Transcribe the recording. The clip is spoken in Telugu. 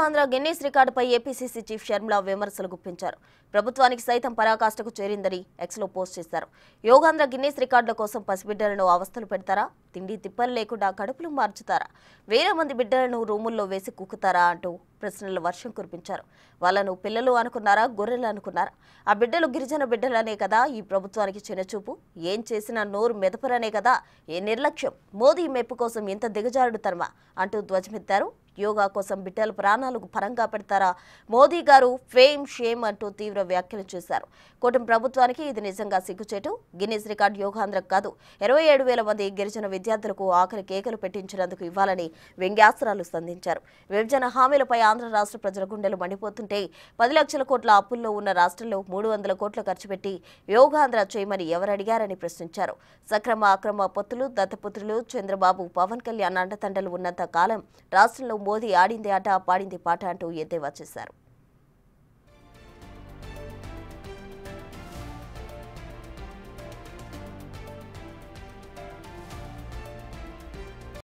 ఆంధ్ర గిన్నీస్ రికార్డుపై ఏపీసీసీ చీఫ్ షర్మిల విమర్శలు గుప్పించారు. ప్రభుత్వానికి సైతం పరాకాష్ఠకు చేరిందని ఎక్స్లో పోస్ట్ చేశారు. యోగాంధ్ర గిన్నీస్ రికార్డుల కోసం పసిబిడ్డలను అవస్థలు పెడతారా? తిండి తిప్పలు లేకుండా కడుపులు మార్చుతారా? వేల మంది బిడ్డలను రూముల్లో వేసి కుక్కుతారా అంటూ ప్రశ్నల వర్షం కురిపించారు. వాళ్ళను పిల్లలు అనుకున్నారా, గొర్రెలు అనుకున్నారా? ఆ బిడ్డలు గిరిజన బిడ్డలనే కదా ఈ ప్రభుత్వానికి చిన్నచూపు? ఏం చేసినా నోరు మెదపరనే కదా ఏ నిర్లక్ష్యం? మోదీ మెప్పు కోసం ఇంత దిగజారుడుతనమా అంటూ ధ్వజమెత్తారు. యోగా కోసం బిడ్డల ప్రాణాలకు పరంగా పెడతారా? మోదీ గారు ఫేమ్ షేమ్ అంటూ తీవ్ర వ్యాఖ్యలు చేశారు. కూటమి ప్రభుత్వానికి ఇది నిజంగా సిగ్గుచేటు. గిన్నీస్ రికార్డు యోగాంధ్రకు కాదు, 27,000 మంది గిరిజన విద్యార్థులకు ఆఖరి కేకలు పెట్టించినందుకు ఇవ్వాలని వ్యంగ్యాస్త్రాలు సంధించారు. విభజన హామీలపై ఆంధ్ర రాష్ట్ర ప్రజల గుండెలు మండిపోతుంటే 10 లక్షల కోట్ల అప్పుల్లో ఉన్న రాష్ట్రంలో 300 కోట్లు ఖర్చు పెట్టి యోగాంధ్ర చేయమని ఎవరడిగారని ప్రశ్నించారు. సక్రమ అక్రమ పొత్తులు, దత్తపుత్రులు, చంద్రబాబు, పవన్ కళ్యాణ్ అండతండలు ఉన్నంత కాలం రాష్ట్రంలో మోదీ ఆడింది ఆట, పాడింది పాట అంటూ ఎద్దేవా చేశారు.